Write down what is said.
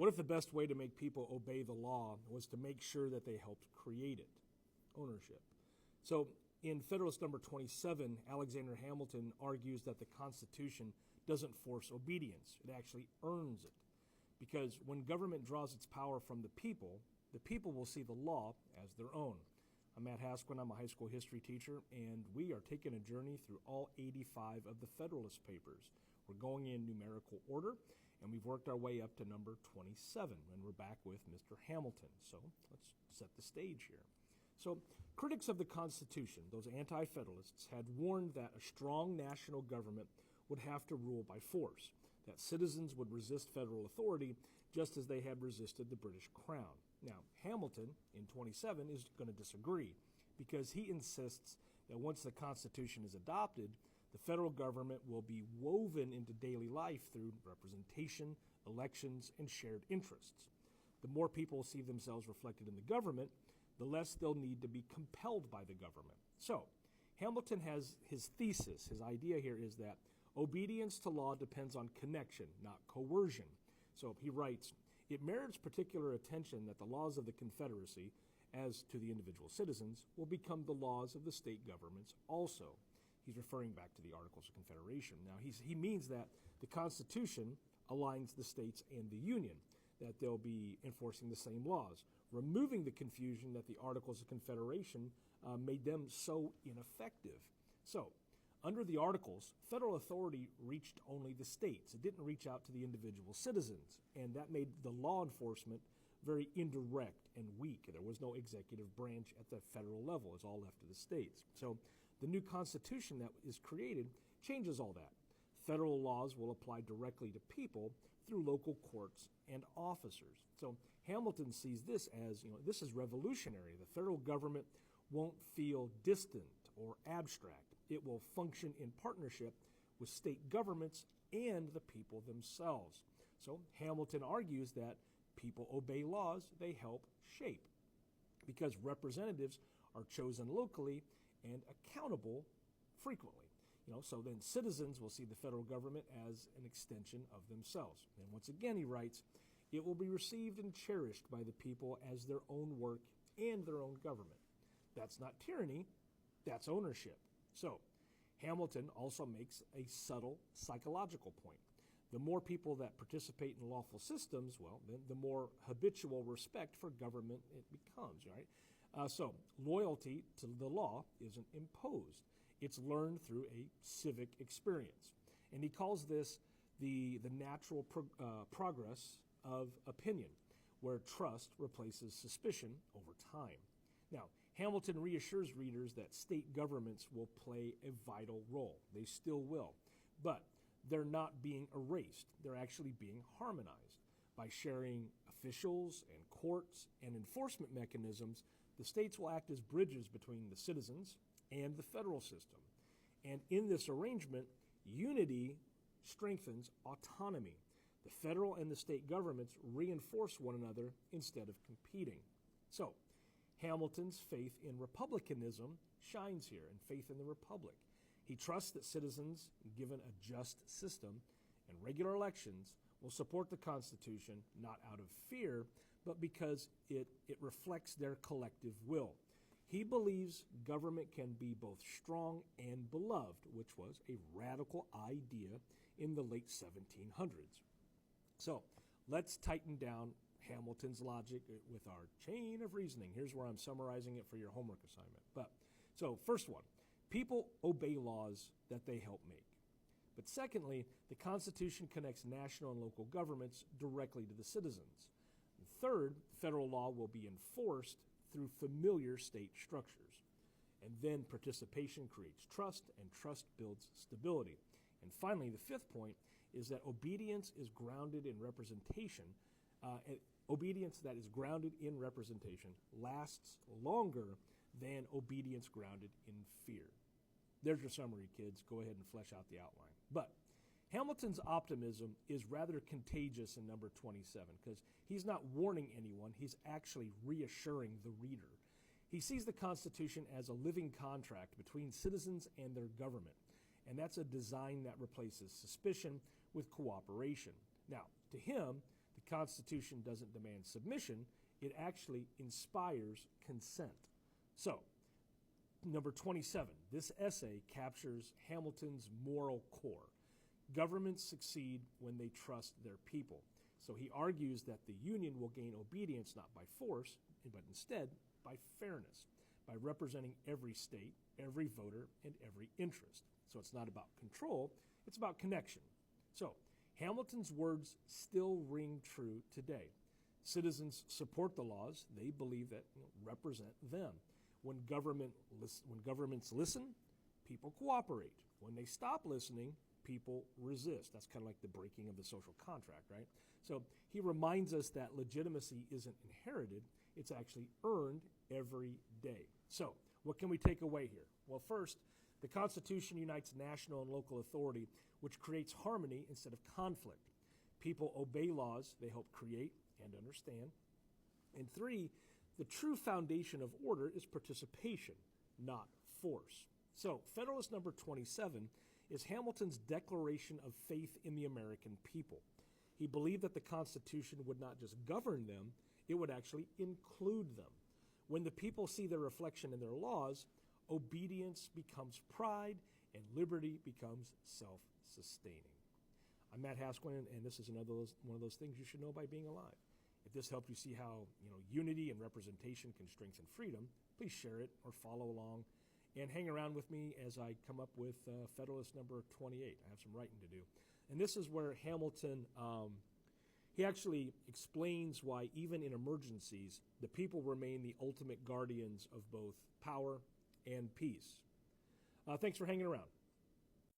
What if the best way to make people obey the law was to make sure that they helped create it? Ownership. So in Federalist number 27, Alexander Hamilton argues that the Constitution doesn't force obedience. It actually earns it. Because when government draws its power from the people will see the law as their own. I'm Matt Hasquin. I'm a high school history teacher, and we are taking a journey through all 85 of the Federalist Papers. We're going in numerical order, and we've worked our way up to number 27, and we're back with Mr. Hamilton. So let's set the stage here. So critics of the Constitution, those anti-Federalists, had warned that a strong national government would have to rule by force, that citizens would resist federal authority just as they had resisted the British Crown. Now, Hamilton, in 27, is going to disagree because he insists that once the Constitution is adopted, the federal government will be woven into daily life through representation, elections, and shared interests. The more people see themselves reflected in the government, the less they'll need to be compelled by the government. So, Hamilton has his thesis. His idea here is that obedience to law depends on connection, not coercion. So he writes, "It merits particular attention that the laws of the Confederacy, as to the individual citizens, will become the laws of the state governments also." He's referring back to the Articles of Confederation. Now, he means that the Constitution aligns the states and the Union, that they'll be enforcing the same laws, removing the confusion that the Articles of Confederation made them so ineffective. So, under the Articles, federal authority reached only the states. It didn't reach out to the individual citizens, and that made the law enforcement very indirect and weak. There was no executive branch at the federal level. It's all left to the states. So the new Constitution that is created changes all that. Federal laws will apply directly to people through local courts and officers. So Hamilton sees this as, this is revolutionary. The federal government won't feel distant or abstract. It will function in partnership with state governments and the people themselves. So Hamilton argues that people obey laws they help shape because representatives are chosen locally and accountable frequently. So then citizens will see the federal government as an extension of themselves. And once again, he writes, it will be received and cherished by the people as their own work and their own government. That's not tyranny, that's ownership. So Hamilton also makes a subtle psychological point. The more people that participate in lawful systems, then the more habitual respect for government it becomes, right? So loyalty to the law isn't imposed. It's learned through a civic experience. And he calls this the natural progress of opinion, where trust replaces suspicion over time. Now, Hamilton reassures readers that state governments will play a vital role. They still will. But they're not being erased. They're actually being harmonized. By sharing officials and courts and enforcement mechanisms, the states will act as bridges between the citizens and the federal system. And in this arrangement, unity strengthens autonomy. The federal and the state governments reinforce one another instead of competing. So, Hamilton's faith in republicanism shines here, and faith in the republic. He trusts that citizens, given a just system and regular elections, will support the Constitution not out of fear, but because it reflects their collective will. He believes government can be both strong and beloved, which was a radical idea in the late 1700s. So let's tighten down Hamilton's logic with our chain of reasoning. Here's where I'm summarizing it for your homework assignment. So first one, people obey laws that they help make. But secondly, the Constitution connects national and local governments directly to the citizens. And third, federal law will be enforced through familiar state structures. And then participation creates trust, and trust builds stability. And finally, the fifth point is that obedience is grounded in representation. Obedience that is grounded in representation lasts longer than obedience grounded in fear. There's your summary, kids. Go ahead and flesh out the outline. But Hamilton's optimism is rather contagious in number 27 because he's not warning anyone. He's actually reassuring the reader. He sees the Constitution as a living contract between citizens and their government. And that's a design that replaces suspicion with cooperation. Now, to him, the Constitution doesn't demand submission, it actually inspires consent. So, number 27, this essay captures Hamilton's moral core. Governments succeed when they trust their people. So he argues that the Union will gain obedience not by force, but instead by fairness, by representing every state, every voter, and every interest. So it's not about control, it's about connection. So Hamilton's words still ring true today. Citizens support the laws they believe that represent them. When governments listen, people cooperate. When they stop listening, people resist. That's kind of like the breaking of the social contract, right? So he reminds us that legitimacy isn't inherited, it's actually earned every day. So what can we take away here? Well, first, the Constitution unites national and local authority, which creates harmony instead of conflict. People obey laws they help create and understand. And three, the true foundation of order is participation, not force. So Federalist number 27 is Hamilton's declaration of faith in the American people. He believed that the Constitution would not just govern them, it would actually include them. When the people see their reflection in their laws, obedience becomes pride and liberty becomes self-sustaining. I'm Matt Hasquin, and this is one of those things you should know by being alive. If this helped you see how unity and representation can strengthen freedom, please share it or follow along and hang around with me as I come up with Federalist number 28. I have some writing to do. And this is where Hamilton, he actually explains why even in emergencies, the people remain the ultimate guardians of both power and peace. Thanks for hanging around.